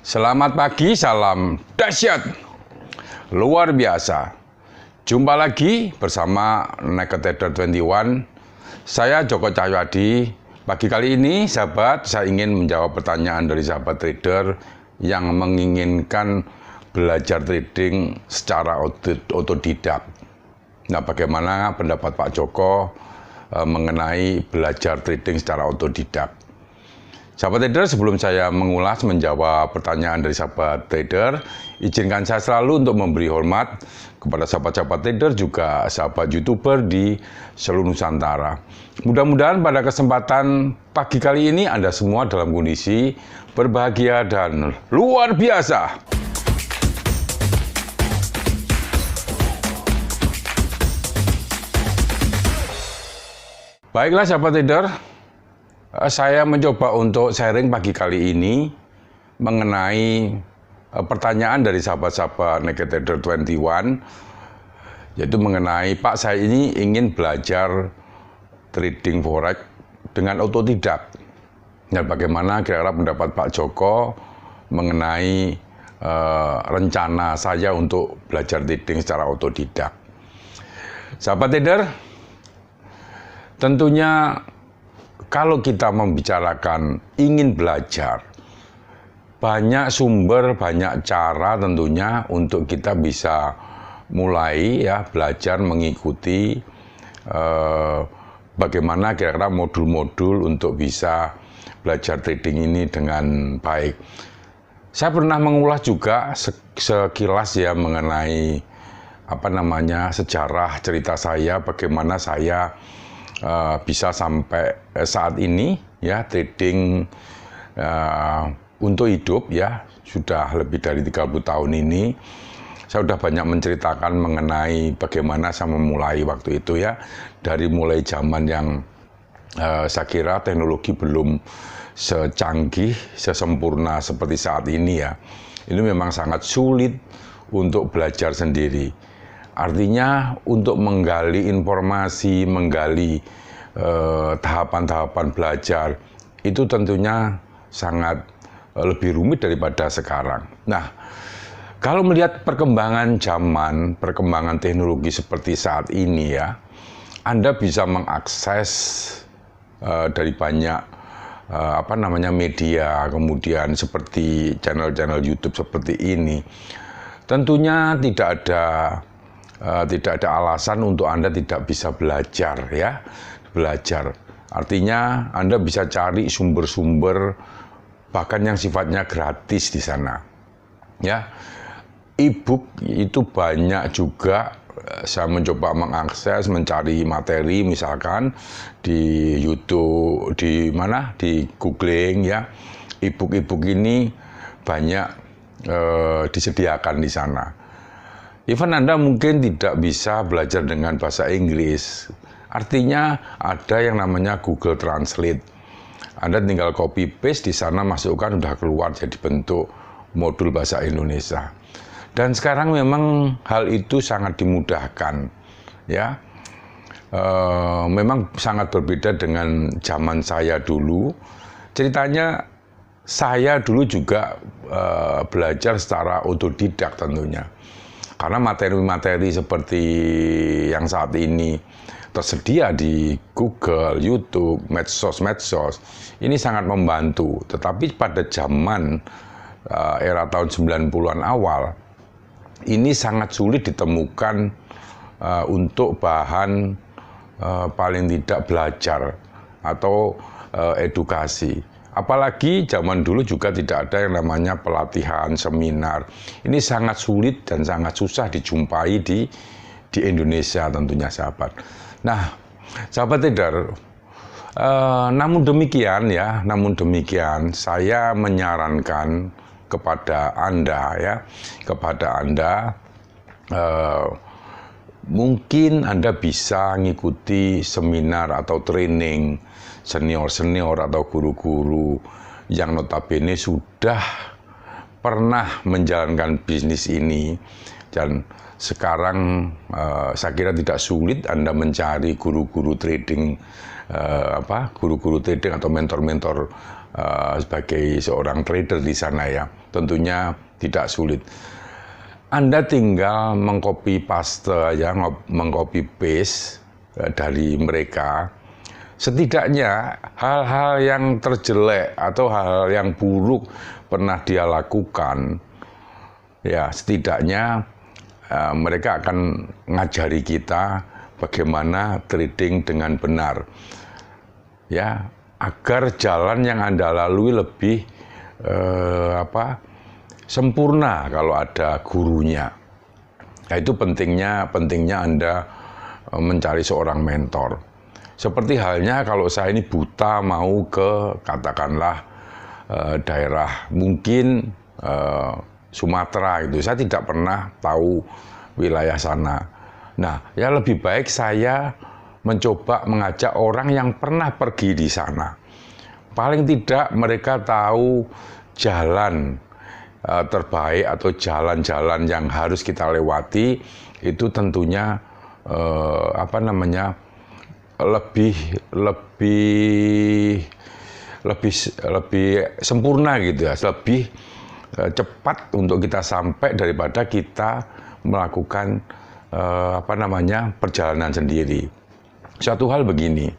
Selamat pagi, salam dahsyat, luar biasa. Jumpa lagi bersama Naked Trader 21. Saya Joko Cahyadi. Pagi kali ini, sahabat, saya ingin menjawab pertanyaan dari sahabat trader yang menginginkan belajar trading secara otodidak. Nah, bagaimana pendapat Pak Joko mengenai belajar trading secara otodidak? Sahabat trader, sebelum saya mengulas menjawab pertanyaan dari sahabat trader, izinkan saya selalu untuk memberi hormat kepada sahabat-sahabat trader juga sahabat YouTuber di seluruh Nusantara. Mudah-mudahan pada kesempatan pagi kali ini Anda semua dalam kondisi berbahagia dan luar biasa. Baiklah sahabat trader, saya mencoba untuk sharing pagi kali ini mengenai pertanyaan dari sahabat-sahabat Naked Trader 21, yaitu mengenai, Pak, saya ini ingin belajar trading forex dengan otodidak. Nah, bagaimana kira-kira pendapat Pak Joko mengenai rencana saya untuk belajar trading secara otodidak? Sahabat trader, tentunya kalau kita membicarakan ingin belajar, banyak sumber, banyak cara tentunya untuk kita bisa mulai ya belajar mengikuti bagaimana kira-kira modul-modul untuk bisa belajar trading ini dengan baik. Saya pernah mengulas juga sekilas ya mengenai sejarah cerita saya, bagaimana saya bisa sampai saat ini ya trading untuk hidup ya, sudah lebih dari 30 tahun ini. Saya sudah banyak menceritakan mengenai bagaimana saya memulai waktu itu ya, dari mulai zaman yang saya kira teknologi belum secanggih, sesempurna seperti saat ini ya. Ini memang sangat sulit untuk belajar sendiri. Artinya untuk menggali informasi, menggali tahapan-tahapan belajar, itu tentunya sangat lebih rumit daripada sekarang. Nah, kalau melihat perkembangan zaman, perkembangan teknologi seperti saat ini ya, Anda bisa mengakses dari banyak media, kemudian seperti channel-channel YouTube seperti ini. Tentunya tidak ada alasan untuk Anda tidak bisa belajar ya, belajar. Artinya Anda bisa cari sumber-sumber bahkan yang sifatnya gratis di sana. Ya. E-book itu banyak juga. Saya mencoba mengakses, mencari materi misalkan di YouTube, di googling ya. E-book ini banyak disediakan di sana. Even Anda mungkin tidak bisa belajar dengan bahasa Inggris. Artinya ada yang namanya Google Translate. Anda tinggal copy paste di sana, masukkan, sudah keluar jadi bentuk modul bahasa Indonesia. Dan sekarang memang hal itu sangat dimudahkan. Ya, memang sangat berbeda dengan zaman saya dulu. Ceritanya saya dulu juga belajar secara otodidak tentunya. Karena materi-materi seperti yang saat ini tersedia di Google, YouTube, medsos, ini sangat membantu. Tetapi pada zaman era tahun 90-an awal, ini sangat sulit ditemukan untuk bahan paling tidak belajar atau edukasi. Apalagi zaman dulu juga tidak ada yang namanya pelatihan, seminar. Ini sangat sulit dan sangat susah dijumpai di Indonesia tentunya sahabat. Nah, sahabat trader, namun demikian saya menyarankan kepada Anda ya, mungkin Anda bisa mengikuti seminar atau training senior atau guru-guru yang notabene sudah pernah menjalankan bisnis ini. Dan sekarang saya kira tidak sulit Anda mencari guru-guru trading, guru-guru trading atau mentor-mentor sebagai seorang trader di sana ya, tentunya tidak sulit. Anda tinggal mengcopy paste ya, mengcopy paste dari mereka. Setidaknya hal-hal yang terjelek atau hal-hal yang buruk pernah dia lakukan, ya setidaknya mereka akan ngajari kita bagaimana trading dengan benar, ya, agar jalan yang Anda lalui lebih sempurna kalau ada gurunya. Nah, itu pentingnya Anda mencari seorang mentor. Seperti halnya kalau saya ini buta mau ke katakanlah daerah mungkin Sumatera itu, saya tidak pernah tahu wilayah sana. Nah, ya lebih baik saya mencoba mengajak orang yang pernah pergi di sana. Paling tidak mereka tahu jalan terbaik atau jalan-jalan yang harus kita lewati, itu tentunya lebih sempurna gitu ya, lebih cepat untuk kita sampai daripada kita melakukan perjalanan sendiri. Suatu hal begini,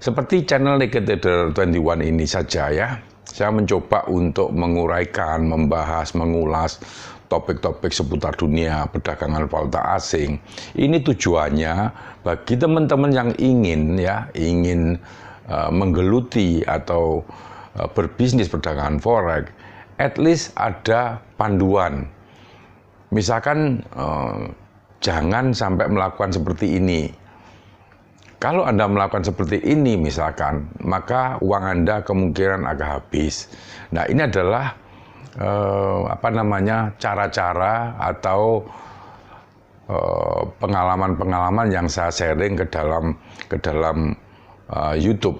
seperti channel Naked Trader 21 ini saja ya, saya mencoba untuk menguraikan, membahas, mengulas topik-topik seputar dunia perdagangan valuta asing. Ini tujuannya bagi teman-teman yang ingin menggeluti atau berbisnis perdagangan forex, at least ada panduan. Misalkan jangan sampai melakukan seperti ini. Kalau Anda melakukan seperti ini misalkan, maka uang Anda kemungkinan akan habis. Nah, ini adalah cara-cara atau pengalaman-pengalaman yang saya sharing ke dalam YouTube.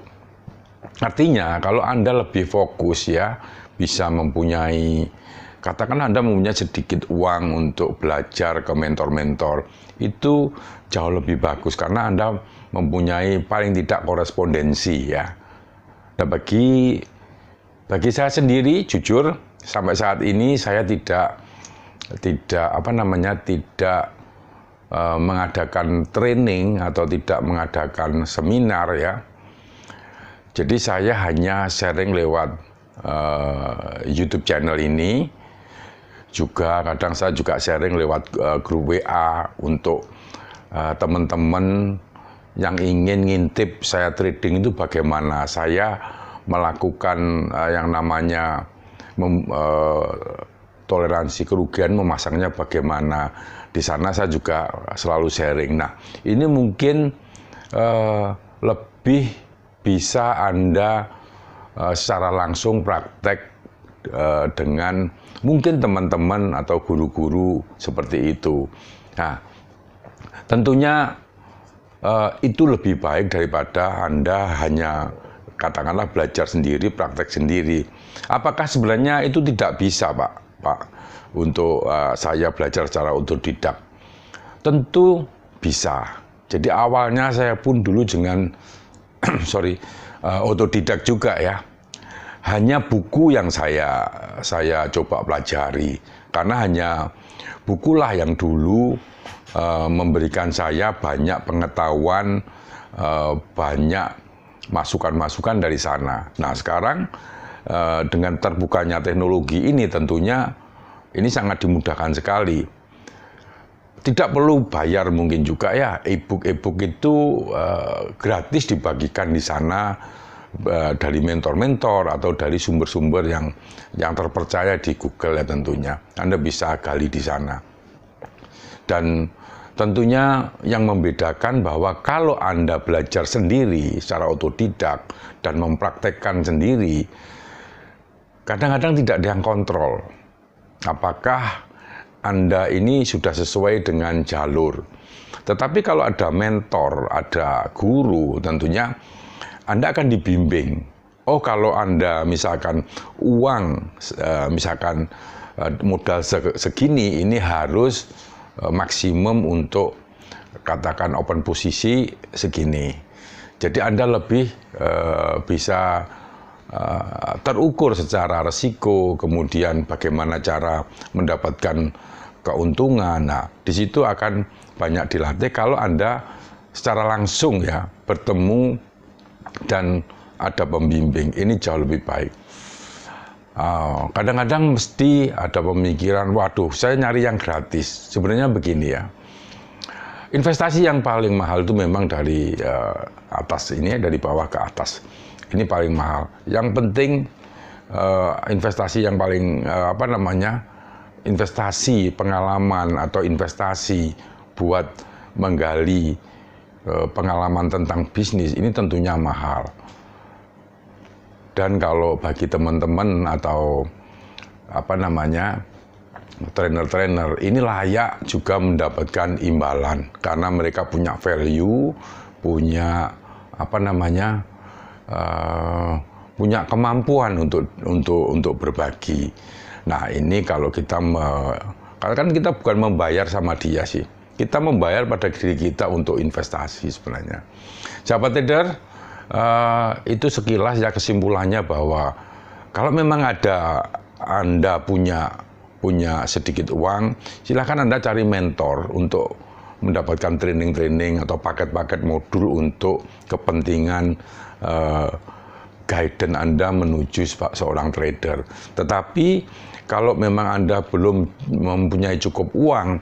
Artinya kalau Anda lebih fokus ya, bisa mempunyai, katakan Anda mempunyai sedikit uang untuk belajar ke mentor-mentor, itu jauh lebih bagus karena Anda mempunyai paling tidak korespondensi ya. Nah, bagi saya sendiri jujur sampai saat ini saya tidak mengadakan training atau tidak mengadakan seminar ya. Jadi saya hanya sharing lewat YouTube channel ini. Juga kadang saya juga sharing lewat grup WA untuk teman-teman yang ingin ngintip saya trading itu bagaimana saya melakukan yang namanya toleransi kerugian, memasangnya bagaimana. Di sana saya juga selalu sharing. Nah, ini mungkin lebih bisa Anda secara langsung praktek dengan mungkin teman-teman atau guru-guru seperti itu. Nah, tentunya itu lebih baik daripada Anda hanya katakanlah belajar sendiri, praktek sendiri. Apakah sebenarnya itu tidak bisa, Pak, untuk saya belajar secara otodidak? Tentu bisa. Jadi awalnya saya pun dulu dengan otodidak juga ya. Hanya buku yang saya coba pelajari, karena hanya bukulah yang dulu memberikan saya banyak pengetahuan, banyak masukan-masukan dari sana. Nah, sekarang dengan terbukanya teknologi ini tentunya ini sangat dimudahkan sekali. Tidak perlu bayar mungkin juga ya, e-book itu gratis dibagikan di sana dari mentor-mentor atau dari sumber-sumber yang terpercaya di Google ya tentunya. Anda bisa gali di sana. Dan tentunya yang membedakan bahwa kalau Anda belajar sendiri secara otodidak dan mempraktekkan sendiri, kadang-kadang tidak ada yang kontrol. Apakah Anda ini sudah sesuai dengan jalur. Tetapi kalau ada mentor, ada guru, tentunya Anda akan dibimbing. Oh, kalau Anda misalkan uang, misalkan modal segini, ini harus maksimum untuk katakan open posisi segini. Jadi Anda lebih bisa terukur secara resiko, kemudian bagaimana cara mendapatkan keuntungan. Nah, di situ akan banyak dilatih kalau Anda secara langsung ya bertemu dan ada pembimbing. Ini jauh lebih baik. Kadang-kadang mesti ada pemikiran, waduh, saya nyari yang gratis. Sebenarnya begini ya. Investasi yang paling mahal itu memang dari atas ini, dari bawah ke atas. Ini paling mahal. Yang penting investasi yang paling investasi pengalaman atau investasi buat menggali pengalaman tentang bisnis ini tentunya mahal. Dan kalau bagi teman-teman atau trainer-trainer ini layak juga mendapatkan imbalan karena mereka punya value, punya punya kemampuan untuk berbagi. Nah, ini kalau kita karena kan kita bukan membayar sama dia sih. Kita membayar pada diri kita untuk investasi sebenarnya. Sahabat trader, itu sekilas ya kesimpulannya bahwa kalau memang Anda punya sedikit uang, silakan Anda cari mentor untuk mendapatkan training-training atau paket-paket modul untuk kepentingan guidance Anda menuju seorang trader. Tetapi kalau memang Anda belum mempunyai cukup uang,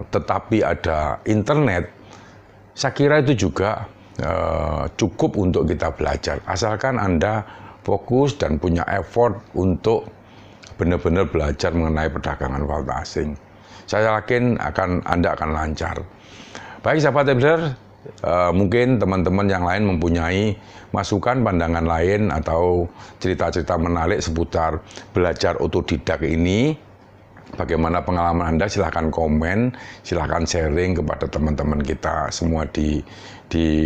tetapi ada internet, saya kira itu juga cukup untuk kita belajar. Asalkan Anda fokus dan punya effort untuk benar-benar belajar mengenai perdagangan valuta asing. Saya yakin Anda akan lancar. Baik sahabat trader, mungkin teman-teman yang lain mempunyai masukan, pandangan lain atau cerita-cerita menarik seputar belajar otodidak ini. Bagaimana pengalaman Anda? Silahkan komen, silahkan sharing kepada teman-teman kita semua di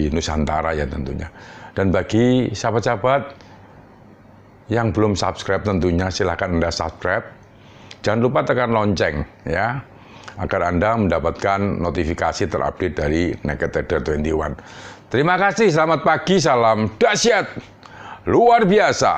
Nusantara ya tentunya. Dan bagi sahabat-sahabat yang belum subscribe tentunya silahkan Anda subscribe. Jangan lupa tekan lonceng ya, agar Anda mendapatkan notifikasi terupdate dari Naked Trader 21. Terima kasih, selamat pagi, salam dahsyat luar biasa.